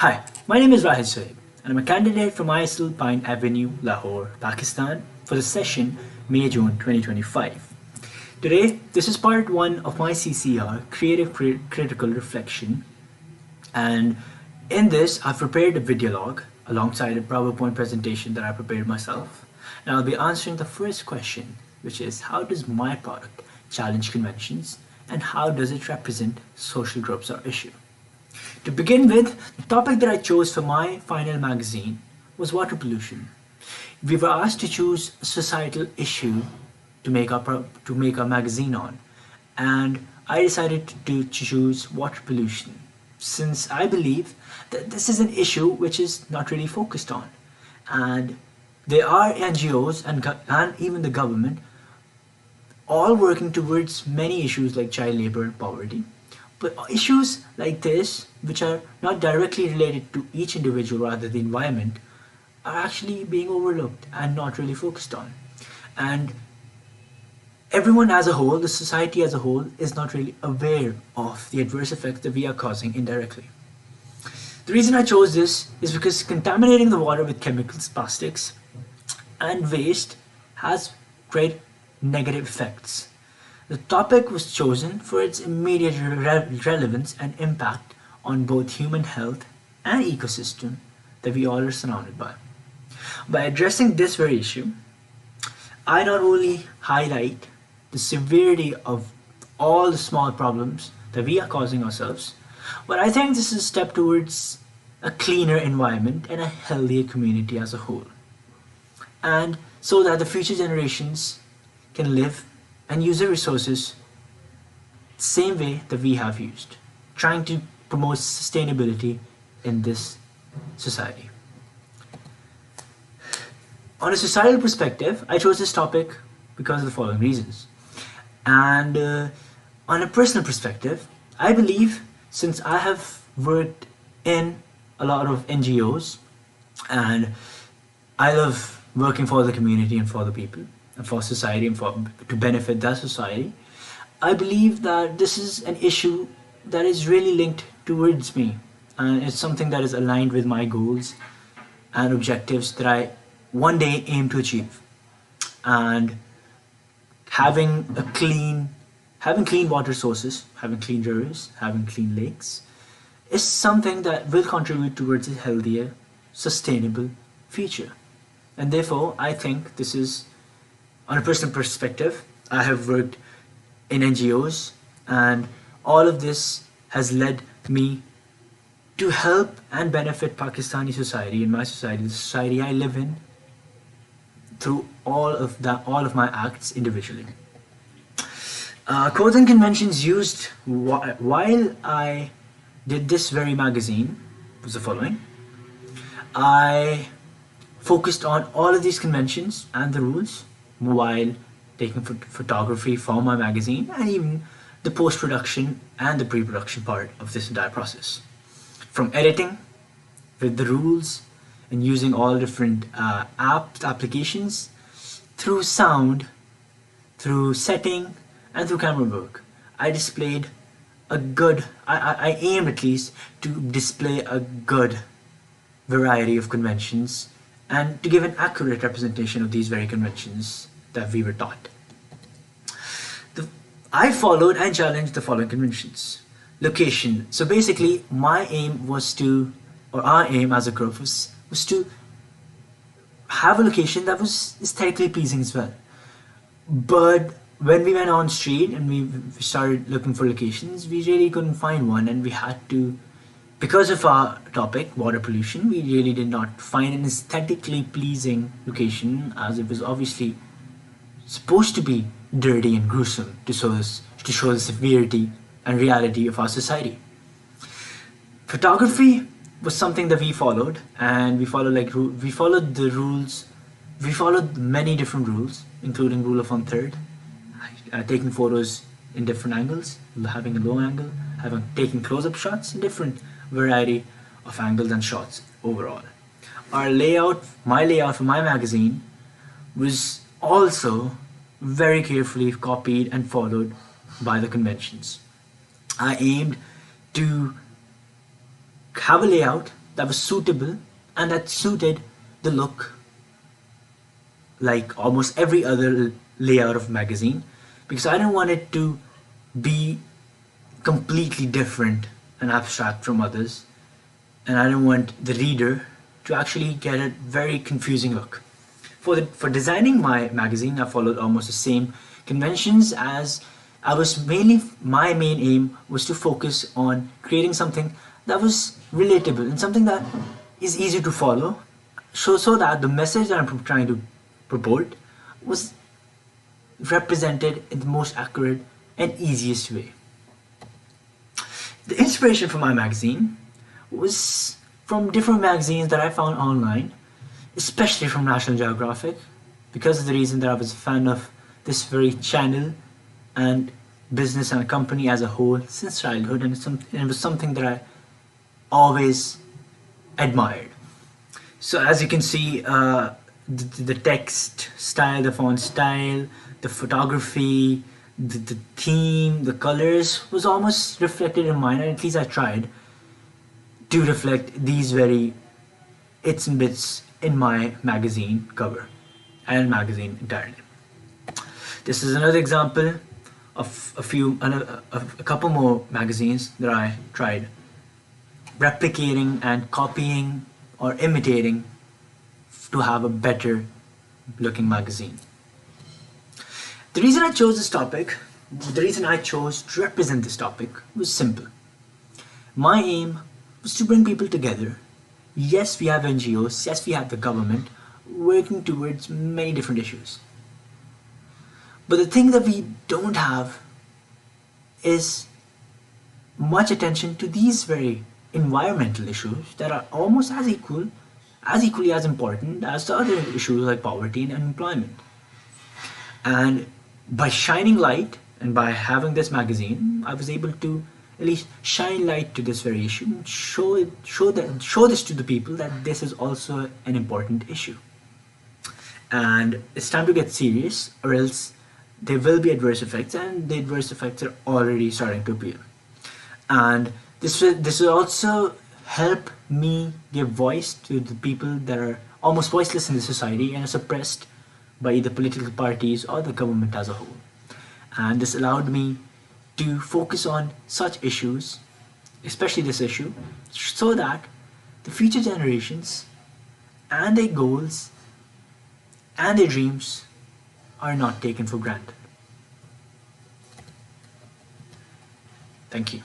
Hi, my name is Rahid Sohaib, and I'm a candidate from ISL Pine Avenue, Lahore, Pakistan, for the session May-June 2025. Today, this is part one of my CCR, Creative Critical Reflection, and in this, I've prepared a video log alongside a PowerPoint presentation that I prepared myself. And I'll be answering the first question, which is how does my product challenge conventions and how does it represent social groups or issue? To begin with, the topic that I chose for my final magazine was water pollution. We were asked to choose a societal issue to make our magazine on, and I decided to choose water pollution since I believe that this is an issue which is not really focused on, and there are NGOs and even the government all working towards many issues like child labor and poverty. But issues like this, which are not directly related to each individual rather the environment, are actually being overlooked and not really focused on. And everyone as a whole, the society as a whole, is not really aware of the adverse effects that we are causing indirectly. The reason I chose this is because contaminating the water with chemicals, plastics, and waste has great negative effects. The topic was chosen for its immediate relevance and impact on both human health and ecosystem that we all are surrounded by. By addressing this very issue, I not only highlight the severity of all the small problems that we are causing ourselves, but I think this is a step towards a cleaner environment and a healthier community as a whole. And so that the future generations can live and use the resources the same way that we have used, trying to promote sustainability in this society. On a societal perspective, I chose this topic because of the following reasons. And on a personal perspective, I believe since I have worked in a lot of NGOs and I love working for the community and for the people and for society and to benefit that society, I believe that this is an issue that is really linked towards me, and it's something that is aligned with my goals and objectives that I one day aim to achieve. And having clean water sources, having clean rivers, having clean lakes is something that will contribute towards a healthier, sustainable future. And therefore, I think this is, on a personal perspective, I have worked in NGOs, and all of this has led me to help and benefit Pakistani society and my society, the society I live in, through all of my acts individually. Codes and conventions used while I did this very magazine was the following. I focused on all of these conventions and the rules while taking photography for my magazine and even the post-production and the pre-production part of this entire process. From editing with the rules and using all different applications, through sound, through setting, and through camera work, I displayed I aimed at least to display a good variety of conventions and to give an accurate representation of these very conventions that we were taught. I followed and challenged the following conventions. Location. So basically, my aim was to, or our aim as a group was to have a location that was aesthetically pleasing as well. But when we went on street and we started looking for locations, we really couldn't find one, and we had to, because of our topic, water pollution, we really did not find an aesthetically pleasing location, as it was obviously supposed to be dirty and gruesome to show the severity and reality of our society. Photography was something that we followed, and we followed the rules. We followed many different rules, including rule of 1/3, taking photos in different angles, having a low angle, taking close-up shots in different variety of angles and shots overall. My layout for my magazine was also very carefully copied and followed by the conventions. I aimed to have a layout that was suitable and that suited the look like almost every other layout of magazine, because I didn't want it to be completely different and abstract from others, and I didn't want the reader to actually get a very confusing look. For designing my magazine, I followed almost the same conventions as I was mainly my main aim was to focus on creating something that was relatable and something that is easy to follow, so that the message that I'm trying to purport was represented in the most accurate and easiest way. The inspiration for my magazine was from different magazines that I found online, especially from National Geographic, because of the reason that I was a fan of this very channel and business and company as a whole since childhood, and it was something that I always admired. So as you can see, the text style, the font style, the photography, the theme, the colors was almost reflected in mine, and at least I tried to reflect these very its and bits in my magazine cover and magazine entirely. This is another example of a couple more magazines that I tried replicating and copying or imitating to have a better looking magazine. The reason I chose this topic, the reason I chose to represent this topic was simple. My aim was to bring people together. Yes, we have NGOs, yes, we have the government working towards many different issues. But the thing that we don't have is much attention to these very environmental issues that are almost as equally as important as the other issues like poverty and unemployment. And by shining light and by having this magazine, I was able to at least shine light to this very issue and show this to the people that this is also an important issue. And it's time to get serious, or else there will be adverse effects, and the adverse effects are already starting to appear. And this will also help me give voice to the people that are almost voiceless in the society and are suppressed by either political parties or the government as a whole. And this allowed me to focus on such issues, especially this issue, so that the future generations and their goals and their dreams are not taken for granted. Thank you.